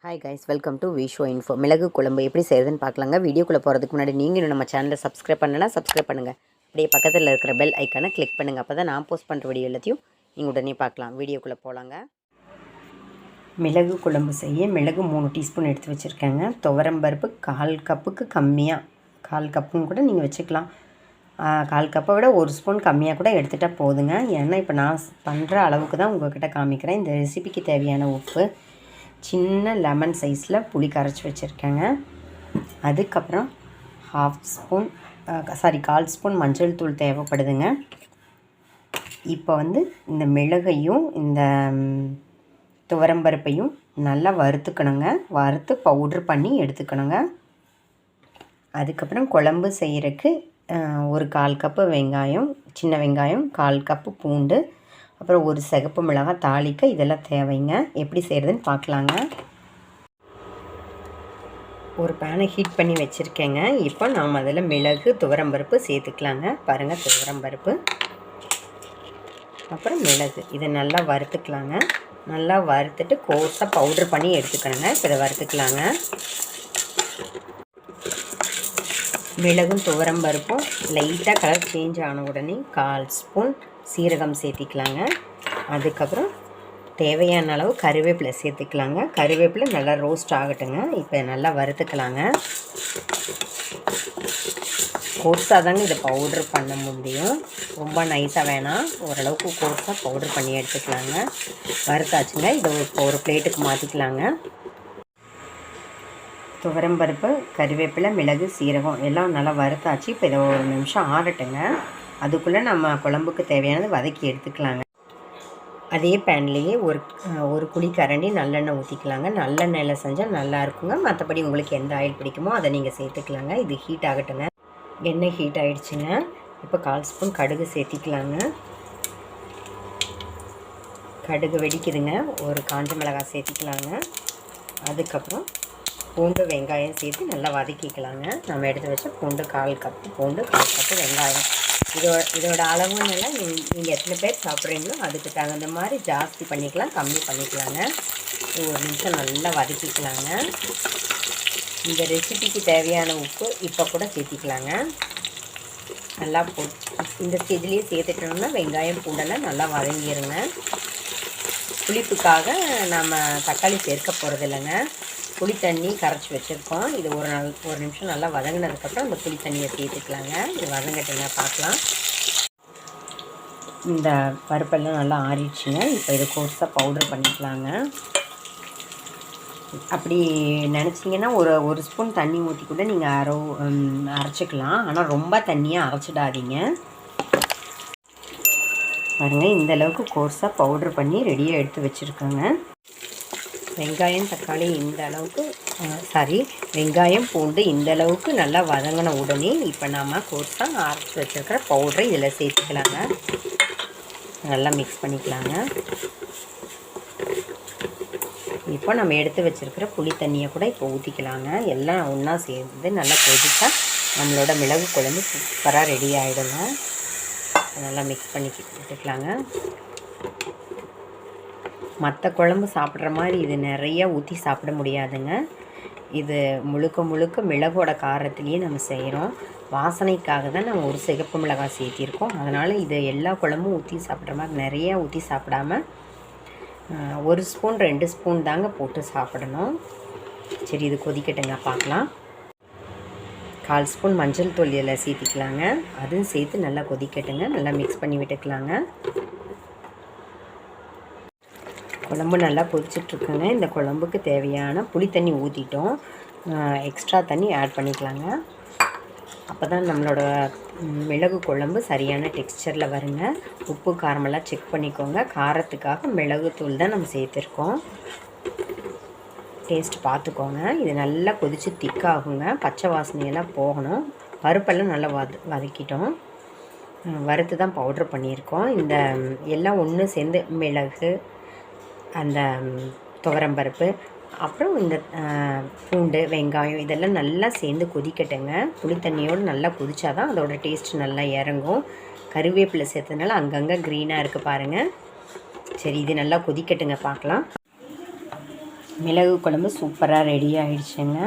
Hi guys, welcome to Visho info. மிளகு குழம்பு எப்படி செய்கிறதுன்னு பார்க்கலாங்க. வீடியோக்குள்ளே போகிறதுக்கு முன்னாடி நீங்கள் இன்னும் நம்ம சேனலை சப்ஸ்கிரைப் பண்ணலாம், சப்ஸ்கிரைப் பண்ணுங்கள். அப்படியே பக்கத்தில் இருக்கிற பெல் ஐக்கானை கிளிக் பண்ணுங்கள். அப்போ தான் நான் போஸ்ட் பண்ணுற வீடியோ எல்லாத்தையும் நீங்கள் உடனே பார்க்கலாம். வீடியோக்குள்ளே போகலாங்க. மிளகு குழம்பு செய்ய மிளகு 3 டீஸ்பூன் எடுத்து வச்சுருக்கேங்க. துவரம்பருப்பு 1/4 கப்புக்கு கம்மியாக, 1/4 கப்புன்னு கூட நீங்கள் வச்சுக்கலாம். 1/4 கப்பை விட 1 ஸ்பூன் கம்மியாக கூட எடுத்துகிட்டால் போதுங்க. ஏன்னா இப்போ நான் பண்ணுற அளவுக்கு தான் உங்கள்கிட்ட காமிக்கிறேன். இந்த ரெசிபிக்கு தேவையான உப்பு, சின்ன லெமன் சைஸில் புளி கரைச்சி வச்சுருக்கேங்க. அதுக்கப்புறம் 1/2 ஸ்பூன் மஞ்சள் தூள் தேவைப்படுதுங்க. இப்போ இந்த மிளகையும் இந்த துவரம்பருப்பையும் நல்லா வறுத்துக்கணுங்க. வறுத்து பவுட்ரு பண்ணி எடுத்துக்கணுங்க. அதுக்கப்புறம் குழம்பு செய்கிறதுக்கு 1/4 கப்பு வெங்காயம், சின்ன வெங்காயம், 1/4 கப்பு பூண்டு, அப்புறம் 1 சிகப்பு மிளகாய் தாளிக்க இதெல்லாம் தேவைங்க. எப்படி செய்கிறதுன்னு பார்க்கலாங்க. ஒரு பேனை ஹீட் பண்ணி வச்சுருக்கேங்க. இப்போ நாம் அதில் மிளகு, துவரம்பருப்பு சேர்த்துக்கலாங்க. பாருங்கள், துவரம்பருப்பு அப்புறம் மிளகு இதை நல்லா வறுத்துக்கலாங்க. நல்லா வறுத்துட்டு கோர்ஸாக பவுட்ரு பண்ணி எடுத்துக்கணுங்க. இப்போ இதை வறுத்துக்கலாங்க. மிளகும் துவரம்பருப்பும் லைட்டாக கலர் சேஞ்ச் ஆன உடனே 1/4 ஸ்பூன் சீரகம் சேர்த்திக்கலாங்க. அதுக்கப்புறம் தேவையான அளவு கருவேப்பிலை சேர்த்துக்கலாங்க. கருவேப்பிலை நல்லா ரோஸ்ட் ஆகட்டுங்க. இப்போ நல்லா வறுத்துக்கலாங்க. கோர்ஸாக தாங்க இதை பவுட்ரு பண்ண முடியும், ரொம்ப நைஸாக வேணாம். ஓரளவுக்கு கோர்ஸாக பவுட்ரு பண்ணி எடுத்துக்கலாங்க. வறுத்தாச்சுங்க. இதை இப்போ ஒரு பிளேட்டுக்கு மாற்றிக்கலாங்க. துவரம்பருப்பு, கருவேப்பிலை, மிளகு, சீரகம் எல்லாம் நல்லா வறுத்தாச்சு. இப்போ இதை 1 நிமிஷம் ஆறட்டுங்க. அதுக்குள்ளே நம்ம குழம்புக்கு தேவையானது வதக்கி எடுத்துக்கலாங்க. அதே பேன்லேயே ஒரு குழி கரண்டி நல்லெண்ணெய் ஊற்றிக்கலாங்க. நல்லெண்ணெயில் செஞ்சால் நல்லா இருக்குங்க. மற்றபடி உங்களுக்கு எந்த ஆயில் பிடிக்குமோ அதை நீங்கள் சேர்த்துக்கலாங்க. இது ஹீட் ஆகட்டுங்க. எண்ணெய் ஹீட் ஆகிடுச்சுங்க. இப்போ 1/4 ஸ்பூன் கடுகு சேர்த்திக்கலாங்க. கடுகு வெடிக்குதுங்க. ஒரு காஞ்ச மிளகாய் சேர்த்திக்கலாங்க. அதுக்கப்புறம் பூண்டு, வெங்காயம் சேர்த்து நல்லா வதக்கிக்கலாங்க. நம்ம எடுத்து வச்ச பூண்டு 1/4 கப்பு பூண்டு, 1/4 கப்பு வெங்காயம். இதோட அளவுன்னெல்லாம் நீங்கள் எத்தனை பேர் சாப்பிட்றீங்களோ அதுக்கு தகுந்த மாதிரி ஜாஸ்தி பண்ணிக்கலாம், கம்மி பண்ணிக்கலாங்க. 1 நிமிஷம் நல்லா வதக்கிக்கலாங்க. இந்த ரெசிபிக்கு தேவையான உப்பு இப்போ கூட சேர்த்திக்கலாங்க. நல்லா இந்த ஸ்டேஜ்லேயே சேர்த்துட்டோம்னா வெங்காயம் பூண்டெல்லாம் நல்லா வதங்கிடுங்க. புளிப்புக்காக நம்ம தக்காளி சேர்க்க போகிறது இல்லைங்க. புளி தண்ணி கரைச்சி வச்சுருக்கோம். இது ஒரு நிமிஷம் நல்லா வதங்கினதுக்கப்புறம் இந்த புளி தண்ணியை சேர்த்துக்கலாங்க. இது வதங்கட்டுங்க, பார்க்கலாம். இந்த பருப்பெல்லாம் நல்லா ஆறிடுச்சுங்க. இப்போ இதை கோர்ஸாக பவுட்ரு பண்ணிக்கலாங்க. அப்படி நினச்சிங்கன்னா ஒரு ஸ்பூன் தண்ணி ஊற்றி கூட நீங்கள் அரைச்சிக்கலாம். ஆனால் ரொம்ப தண்ணியாக அரைச்சிடாதீங்க. பாருங்கள், இந்தளவுக்கு கோர்ஸாக பவுட்ரு பண்ணி ரெடியாக எடுத்து வச்சுருக்கோங்க. வெங்காயம், தக்காளி வெங்காயம், பூண்டு இந்தளவுக்கு நல்லா வதங்கின உடனே இப்போ நாம் கோர்ஸாக அரைச்சி வச்சுருக்கிற பவுடரை இதில் சேர்த்துக்கலாங்க. நல்லா மிக்ஸ் பண்ணிக்கலாங்க. இப்போ நம்ம எடுத்து வச்சுருக்கிற புளி தண்ணியை கூட இப்போ ஊற்றிக்கலாங்க. எல்லாம் ஒன்றா சேர்ந்து நல்லா கொதிச்சா நம்மளோட மிளகு குழம்பு சூப்பராக ரெடி ஆகிடுங்க. நல்லா மிக்ஸ் பண்ணி விட்டுக்கலாங்க. மற்ற குழம்பு சாப்பிட்ற மாதிரி இது நிறைய ஊற்றி சாப்பிட முடியாதுங்க. இது முழுக்க மிளகோட காரத்துலேயே நம்ம செய்கிறோம். வாசனைக்காக தான் நம்ம ஒரு சிகப்பு மிளகாய் சேர்த்திருக்கோம். அதனால் இது எல்லா குழம்பும் ஊற்றி சாப்பிட்ற மாதிரி நிறையா ஊற்றி சாப்பிடாம 1 ஸ்பூன் 2 ஸ்பூன் தாங்க போட்டு சாப்பிடணும். சரி, இது கொதிக்கட்டுங்க, பார்க்கலாம். 1/4 ஸ்பூன் மஞ்சள் தூள் இதில் சேர்த்திக்கலாங்க. அதுவும் சேர்த்து நல்லா கொதிக்கட்டுங்க. நல்லா மிக்ஸ் பண்ணி விட்டுக்கலாங்க. குழம்பு நல்லா கொதிச்சிட்ருக்குங்க. இந்த குழம்புக்கு தேவையான புளி தண்ணி ஊற்றிட்டோம். எக்ஸ்ட்ரா தண்ணி ஆட் பண்ணிக்கலாங்க. அப்போ தான் நம்மளோட மிளகு குழம்பு சரியான டெக்ஸ்சரில் வருங்க. உப்பு காரமெல்லாம் செக் பண்ணிக்கோங்க. காரத்துக்காக மிளகுத்தூள் தான் நம்ம சேர்த்துருக்கோம். டேஸ்ட் பார்த்துக்கோங்க. இது நல்லா கொதித்து திக்காகுங்க. பச்சை வாசனையெல்லாம் போகணும். பருப்பெல்லாம் நல்லா வதக்கிட்டோம். வறுத்து தான் பவுட்ரு பண்ணியிருக்கோம். இந்த எல்லாம் ஒன்று சேர்ந்து மிளகு, அந்த துவரம்பருப்பு, அப்புறம் இந்த பூண்டு, வெங்காயம் இதெல்லாம் நல்லா சேர்ந்து கொதிக்கட்டுங்க. புளி தண்ணியோடு நல்லா கொதிச்சா தான் அதோட டேஸ்ட் நல்லா இறங்கும். கருவேப்பிலை சேர்த்ததுனால அங்கங்கே க்ரீனாக இருக்குது பாருங்கள். சரி, இது நல்லா கொதிக்கட்டுங்க, பார்க்கலாம். மிளகு குழம்பு சூப்பராக ரெடி ஆகிடுச்சுங்க.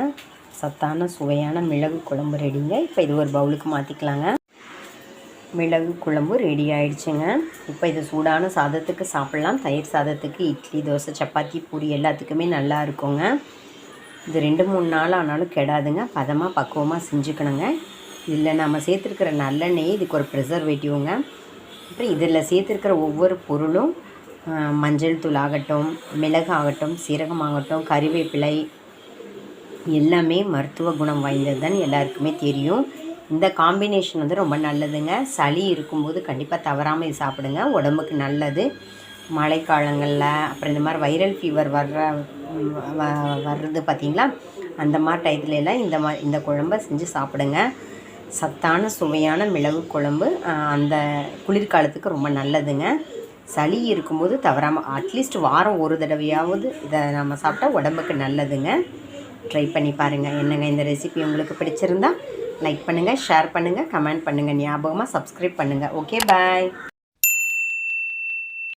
சத்தான சுவையான மிளகு குழம்பு ரெடிங்க. இப்போ இது ஒரு பவுலுக்கு மாற்றிக்கலாங்க. மிளகு குழம்பு ரெடி ஆகிடுச்சுங்க. இப்போ இது சூடான சாதத்துக்கு சாப்பிட்லாம். தயிர் சாதத்துக்கு, இட்லி, தோசை, சப்பாத்தி, பூரி எல்லாத்துக்குமே நல்லா இருக்குங்க. இது 2-3 நாள் ஆனாலும் கெடாதுங்க. பதமாக பக்குவமாக செஞ்சுக்கணுங்க. இதில் நம்ம சேர்த்துருக்கிற நல்லெண்ணெய் இதுக்கு ஒரு ப்ரிசர்வேட்டிவ்ங்க. அப்புறம் இதில் சேர்த்துருக்கிற ஒவ்வொரு பொருளும் மஞ்சள் தூள் ஆகட்டும், மிளகு ஆகட்டும், சீரகம் ஆகட்டும், கறிவேப்பிலை எல்லாமே மருத்துவ குணம் வாய்ந்தது தான் எல்லாருக்குமே தெரியும். இந்த காம்பினேஷன் வந்து ரொம்ப நல்லதுங்க. சளி இருக்கும்போது கண்டிப்பாக தவறாமல் இது சாப்பிடுங்க. உடம்புக்கு நல்லது. மழைக்காலங்களில் அப்புறம் இந்த மாதிரி வைரல் ஃபீவர் வர்றது பார்த்திங்களா, அந்த மாதிரி டயத்துலலாம் இந்த குழம்ப செஞ்சு சாப்பிடுங்க. சத்தான சுவையான மிளகு குழம்பு அந்த குளிர்காலத்துக்கு ரொம்ப நல்லதுங்க. சளி இருக்கும்போது தவறாமல் அட்லீஸ்ட் வாரம் ஒரு தடவையாவது இதை நம்ம சாப்பிட்டா உடம்புக்கு நல்லதுங்க. ட்ரை பண்ணி பாருங்கள். என்னங்க இந்த ரெசிபி உங்களுக்கு பிடிச்சிருந்தா லைக் பண்ணுங்கள், ஷேர் பண்ணுங்கள், கமெண்ட் பண்ணுங்கள். ஞாபகமாக சப்ஸ்கிரைப் பண்ணுங்கள். ஓகே, பாய்.